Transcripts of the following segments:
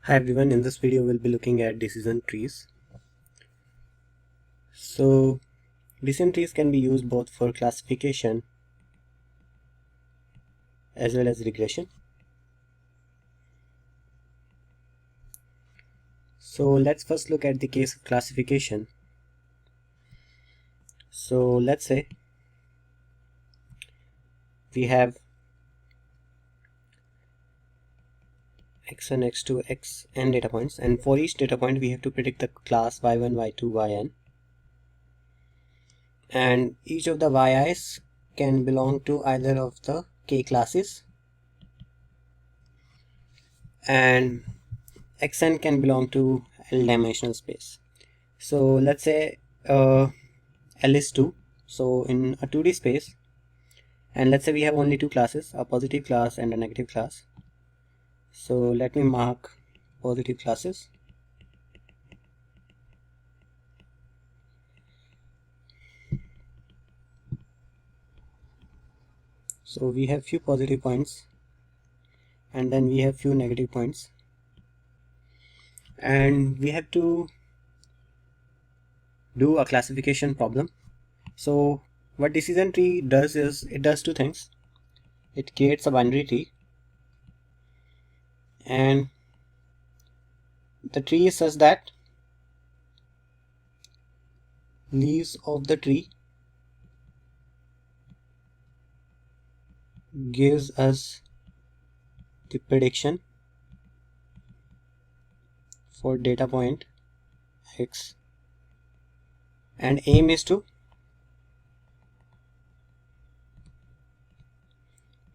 Hi everyone, in this video we'll be looking at decision trees. So decision trees can be used both for classification as well as regression. So let's first look at the case of classification. So let's say we have x1, x2, xn data points, and for each data point we have to predict the class y1, y2, yn, and each of the yi's can belong to either of the k classes, and xn can belong to L-dimensional space. So let's say L is 2, so in a 2D space, and let's say we have only two classes, a positive class and a negative class. So let me mark positive classes. So we have few positive points and then we have few negative points, and we have to do a classification problem. So what decision tree does is it does two things. It creates a binary tree, and the tree is such that leaves of the tree gives us the prediction for data point x, and aim is to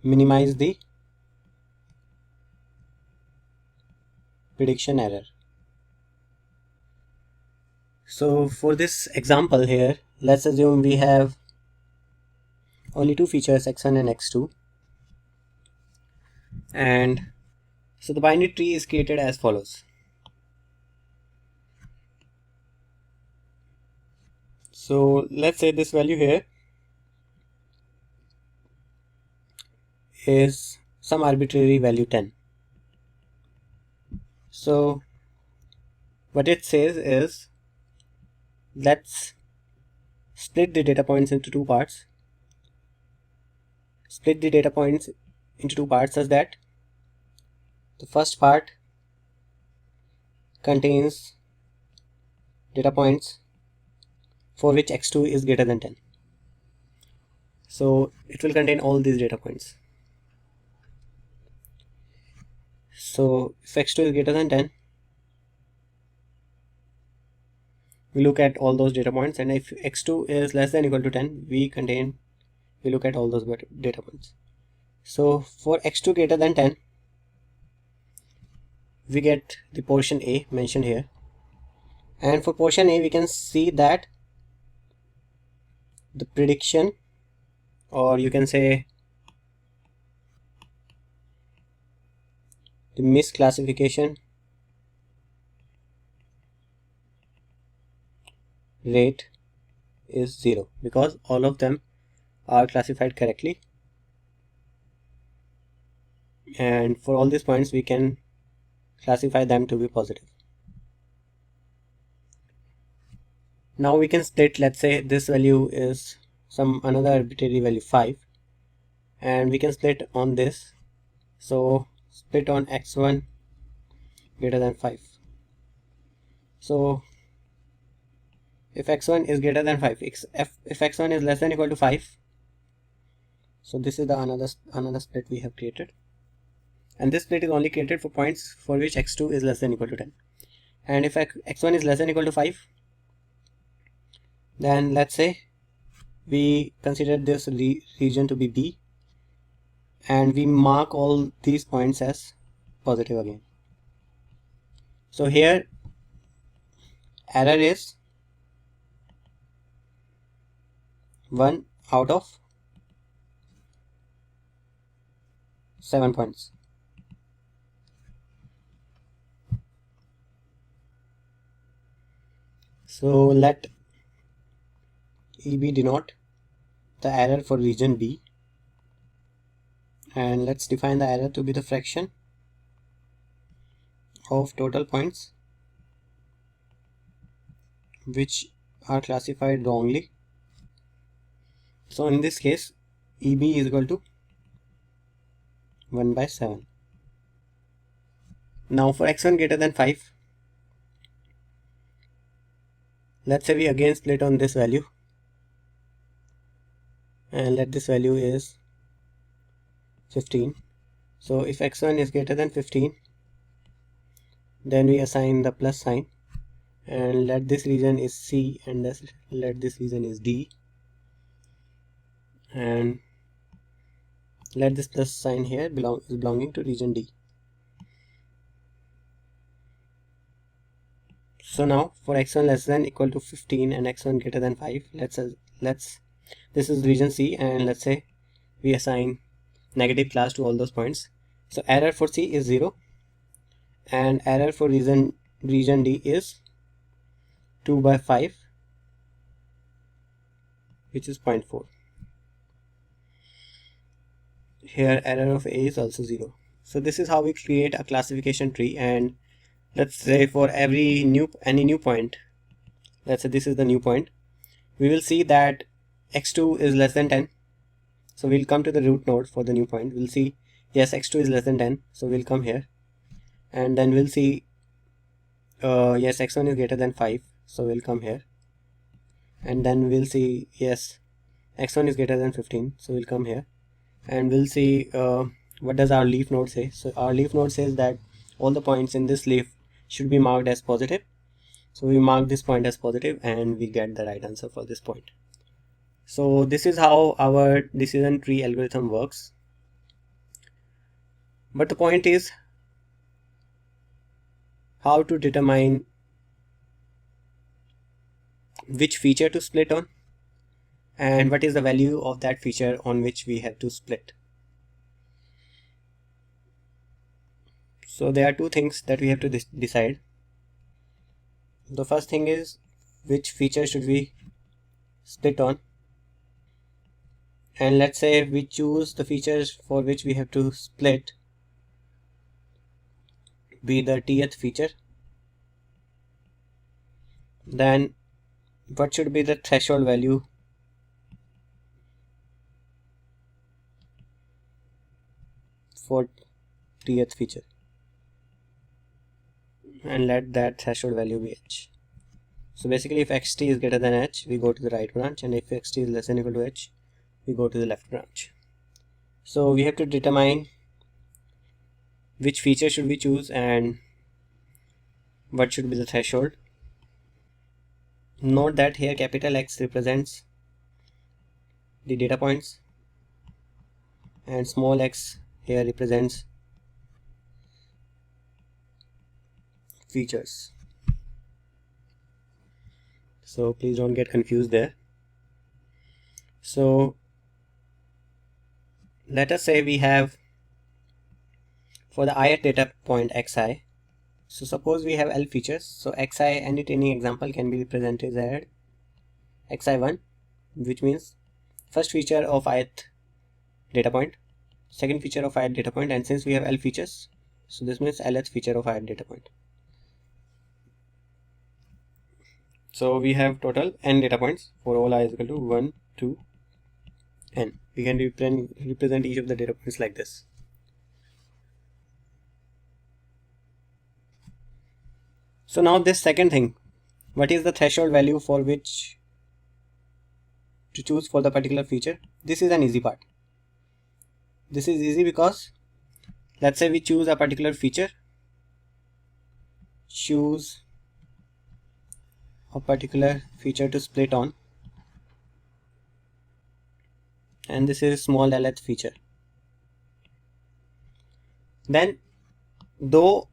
minimize the prediction error. So for this example here, let's assume we have only two features, x1 and x2, and so the binary tree is created as follows. So let's say this value here is some arbitrary value 10. So what it says is, let's split the data points into two parts. Split the data points into two parts such that the first part contains data points for which x2 is greater than 10. So it will contain all these data points. So if x2 is greater than 10, we look at all those data points, and if x2 is less than or equal to 10, we look at all those data points. So for x2 greater than 10, we get the portion A mentioned here, and for portion A we can see that the prediction, or you can say the misclassification rate is 0 because all of them are classified correctly, and for all these points we can classify them to be positive. Now we can split, let's say this value is some another arbitrary value 5, and we can split on this. So split on x1 greater than 5. So if x1 is greater than 5, if x1 is less than or equal to 5, so this is the another split we have created, and this split is only created for points for which x2 is less than or equal to 10. And if x1 is less than or equal to 5, then let's say we consider this region to be B, and we mark all these points as positive again. So here error is 1 out of 7 points. So let EB denote the error for region B, and let's define the error to be the fraction, of total points which are classified wrongly. So in this case, EB is equal to 1 by 7. Now for x1 greater than 5, let's say we again split on this value and let this value is 15. So if x1 is greater than 15, then we assign the plus sign and let this region is C and let this region is D, and let this plus sign here belonging to region D. So now for x1 less than equal to 15 and x1 greater than 5, let's this is region C, and let's say we assign negative class to all those points. So error for C is 0 and error for region D is 2 by 5, which is 0.4. Here error of A is also 0. So this is how we create a classification tree, and let's say for any new point, let's say this is the new point, we will see that x2 is less than 10. So we'll come to the root node for the new point. We'll see yes, x2 is less than 10, so we'll come here, and then we'll see yes, x1 is greater than 5, so we'll come here, and then we'll see yes, x1 is greater than 15, so we'll come here, and we'll see what does our leaf node say. So our leaf node says that all the points in this leaf should be marked as positive, so we mark this point as positive and we get the right answer for this point. So this is how our decision tree algorithm works. But the point is how to determine which feature to split on and what is the value of that feature on which we have to split. So there are two things that we have to decide. The first thing is which feature should we split on, and let's say we choose the features for which we have to split be the tth feature, then what should be the threshold value for tth feature, and let that threshold value be h. So basically if xt is greater than h, we go to the right branch, and if xt is less than or equal to h, we go to the left branch. So we have to determine which feature should we choose and what should be the threshold. Note that here capital X represents the data points and small x here represents features. So please don't get confused there. So let us say we have for the ith data point xi, so suppose we have L features, so xi any example can be represented as xi1, which means first feature of ith data point, second feature of ith data point, and since we have L features, so this means lth feature of ith data point. So we have total n data points for all I is equal to 1, 2, n. We can represent each of the data points like this. So now this second thing, what is the threshold value for which to choose for the particular feature? This is an easy part. This is easy because let's say we choose a particular feature, choose a particular feature to split on, and this is small lth feature. Then though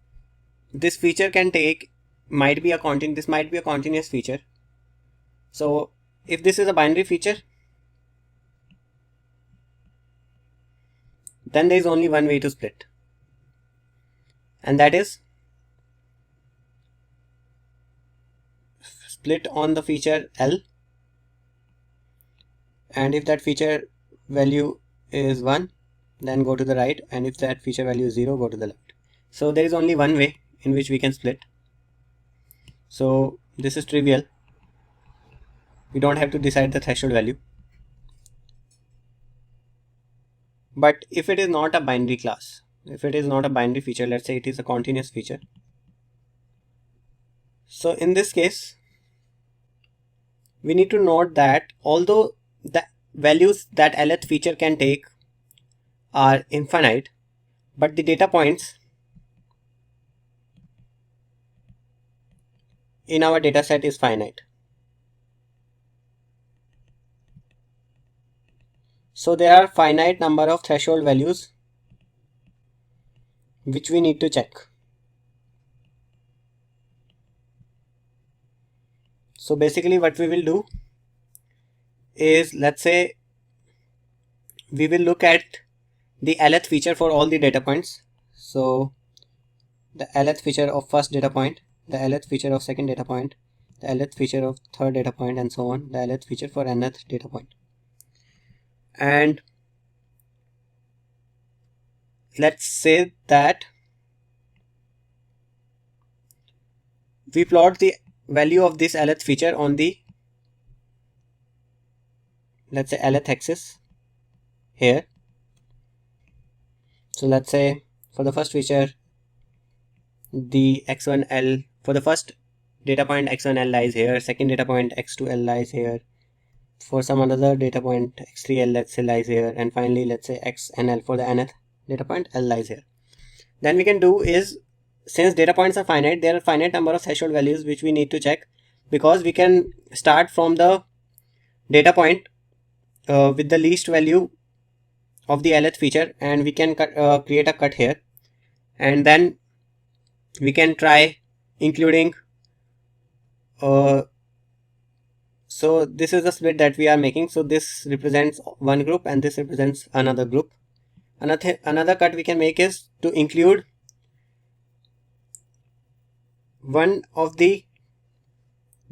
this feature can take might be a continuous feature. So if this is a binary feature, then there is only one way to split, and that is split on the feature L, and if that feature value is 1, then go to the right, and if that feature value is 0, go to the left. So there is only one way in which we can split. So this is trivial. We don't have to decide the threshold value. But if it is not a binary class, if it is not a binary feature, let's say it is a continuous feature. So in this case, we need to note that although the values that lth feature can take are infinite, but the data points in our data set is finite. So there are finite number of threshold values which we need to check. So basically what we will do is, let's say we will look at the lth feature for all the data points. So the lth feature of first data point, the lth feature of second data point, the lth feature of third data point, and so on, the lth feature for nth data point. And let's say that we plot the value of this lth feature on the, let's say, lth axis here. So let's say for the first feature, the x1l, for the first data point x1l lies here, second data point x2l lies here, for some another data point x3l, let's say, lies here, and finally let's say xnl for the nth data point l lies here. Then we can do is, since data points are finite, there are finite number of threshold values which we need to check, because we can start from the data point with the least value of the lth feature, and we can create a cut here, and then we can try including so this is the split that we are making. So this represents one group and this represents another group. Another cut we can make is to include one of the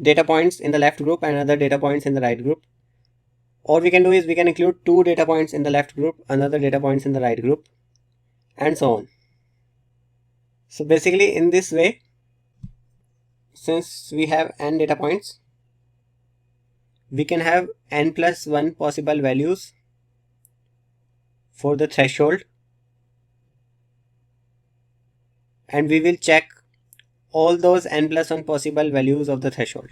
data points in the left group and other data points in the right group. Or we can do is we can include two data points in the left group, another data points in the right group, and so on. So basically in this way, since we have n data points, we can have n plus 1 possible values for the threshold, and we will check all those n plus 1 possible values of the threshold,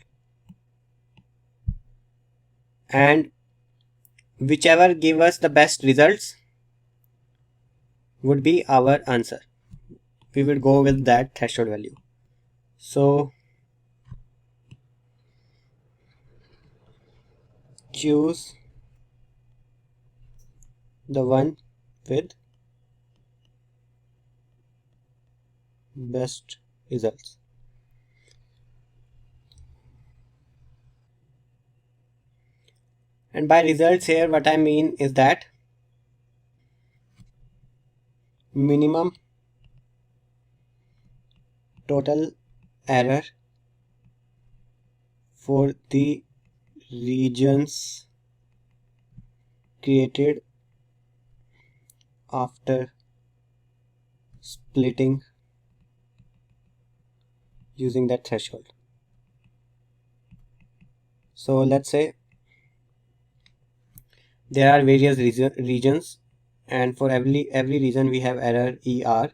and whichever give us the best results would be our answer. We will go with that threshold value. So choose the one with best results. And by results here, what I mean is that minimum total error for the regions created after splitting using that threshold. So let's say there are various regions, and for every region we have error ER.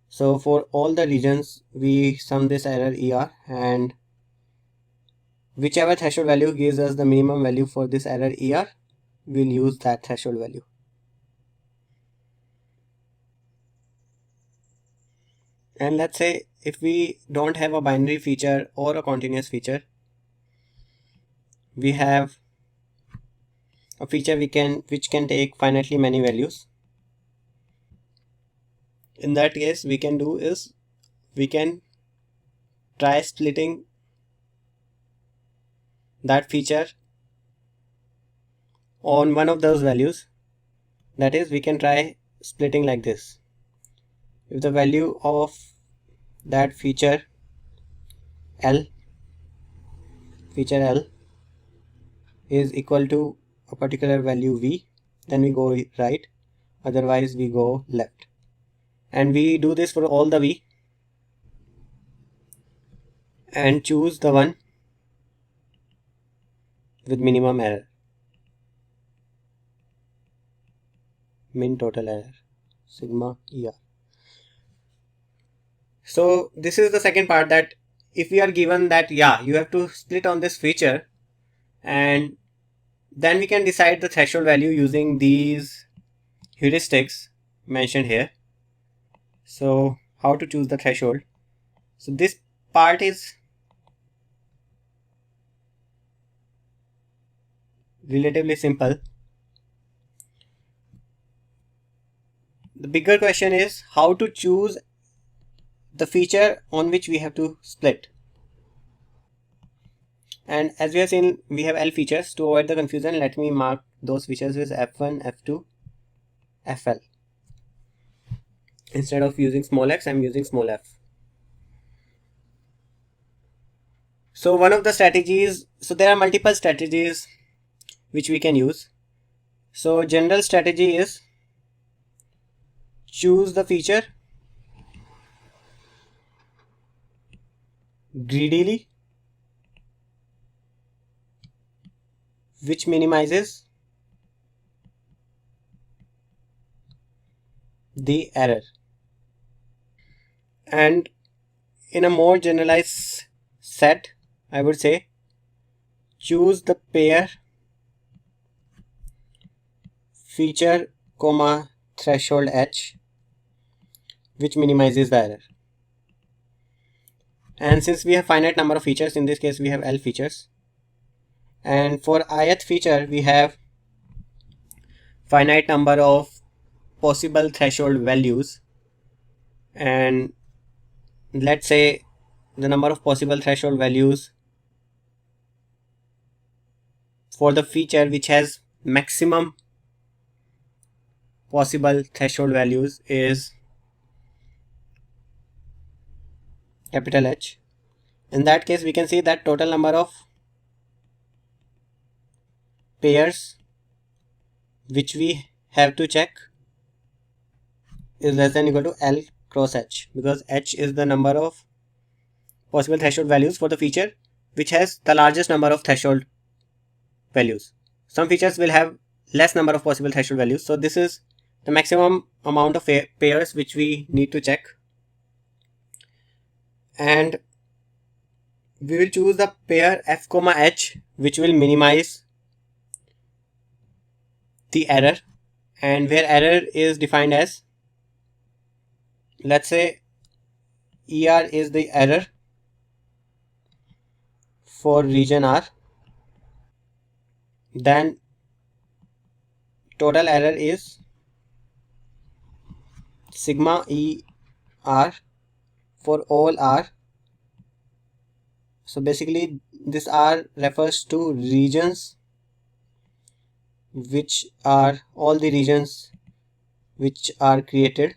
So for all the regions we sum this error ER, and whichever threshold value gives us the minimum value for this error ER, we'll use that threshold value. And let's say if we don't have a binary feature or a continuous feature, we have a feature which can take finitely many values. In that case, we can do is we can try splitting that feature on one of those values. That is, we can try splitting like this. If the value of that feature L is equal to a particular value V, then we go right, otherwise we go left. And we do this for all the V. and choose the one with minimum error, min total error, sigma ER. So this is the second part, that if we are given that yeah, you have to split on this feature, and then we can decide the threshold value using these heuristics mentioned here. So how to choose the threshold? So this part is relatively simple. The bigger question is how to choose the feature on which we have to split. And as we have seen, we have L features. To avoid the confusion, let me mark those features with F1, F2, FL. Instead of using small x, I'm using small f. So one of the strategies, so there are multiple strategies which we can use. So general strategy is choose the feature greedily, which minimizes the error. And in a more generalized set, I would say choose the pair feature comma threshold h, which minimizes the error. And since we have finite number of features, in this case we have L features, and for ith feature we have finite number of possible threshold values, and let's say the number of possible threshold values for the feature which has maximum possible threshold values is capital H. In that case we can see that total number of pairs which we have to check is less than or equal to L cross H, because H is the number of possible threshold values for the feature which has the largest number of threshold values. Some features will have less number of possible threshold values, so this is the maximum amount of pairs which we need to check, and we will choose the pair f comma h which will minimize the error, and where error is defined as, let's say ER is the error for region R, then total error is sigma ER for all R. So basically this R refers to regions, which are all the regions which are created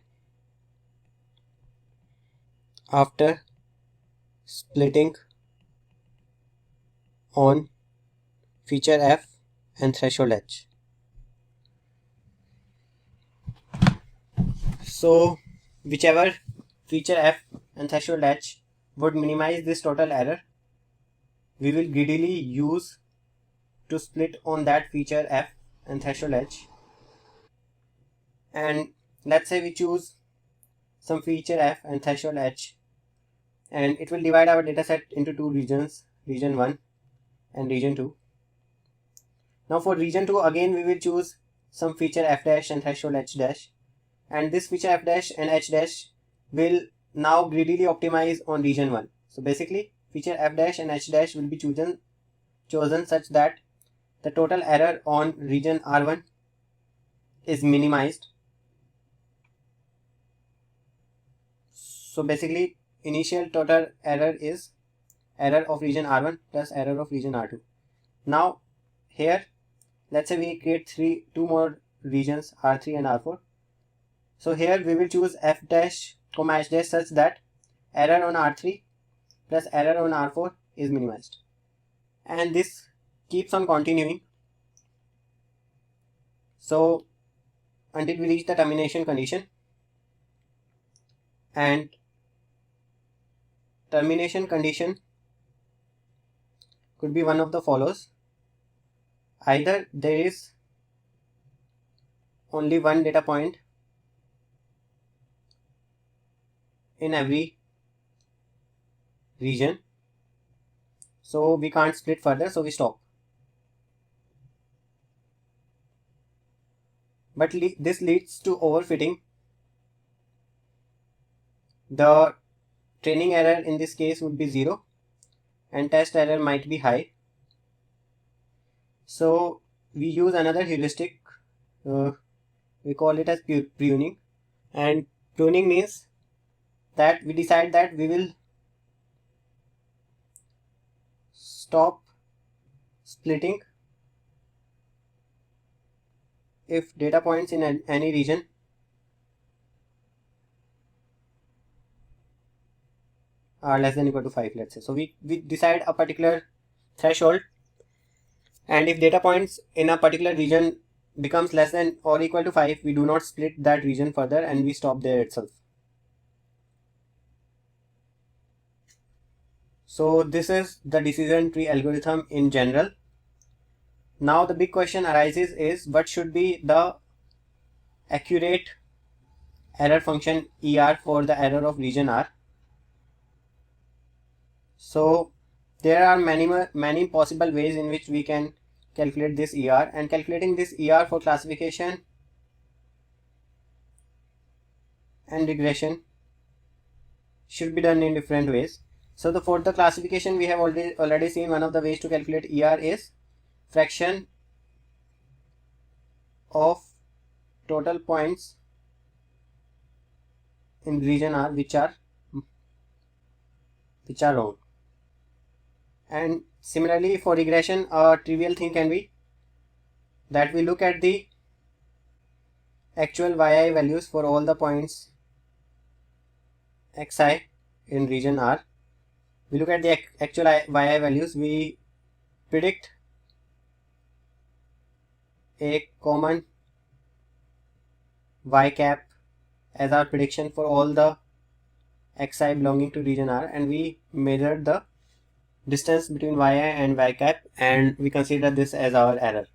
after splitting on feature F and threshold H. So whichever feature F and threshold H would minimize this total error, we will greedily use to split on that feature F and threshold H. And let's say we choose some feature F and threshold H, and it will divide our dataset into two regions, region 1 and region 2. Now for region 2, again we will choose some feature F dash and threshold H dash, and this feature F dash and H dash will now greedily optimize on region 1. So basically feature F dash and H dash will be chosen such that the total error on region R1 is minimized. So basically initial total error is error of region R1 plus error of region R2. Now here let's say we create two more regions, R3 and R4. So here we will choose F dash comma H dash such that error on R3 plus error on R4 is minimized, and this keeps on continuing, so until we reach the termination condition. And termination condition could be one of the follows. Either there is only one data point in every region, so we can't split further, so we stop. But this leads to overfitting. The training error in this case would be 0 and test error might be high. So we use another heuristic, we call it as pruning. And pruning means that we decide that we will stop splitting if data points in any region are less than or equal to 5, let's say. So we decide a particular threshold, and if data points in a particular region becomes less than or equal to 5, we do not split that region further and we stop there itself. So this is the decision tree algorithm in general. Now the big question arises is, what should be the accurate error function ER for the error of region R? So there are many possible ways in which we can calculate this ER, and calculating this ER for classification and regression should be done in different ways. So for the classification, we have already seen one of the ways to calculate ER is fraction of total points in region R which are wrong. And similarly for regression, a trivial thing can be that we look at the actual yi values for all the points xi in region R. We look at the actual yi values, we predict a common y cap as our prediction for all the xi belonging to region R, and we measure the distance between yi and y cap, and we consider this as our error.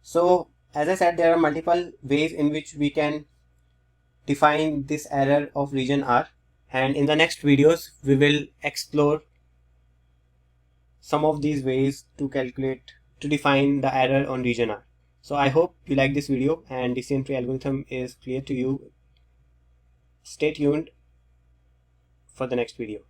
So as I said, there are multiple ways in which we can define this error of region R, and in the next videos we will explore some of these ways to define the error on region R. So I hope you like this video and decision tree algorithm is clear to you. Stay tuned for the next video.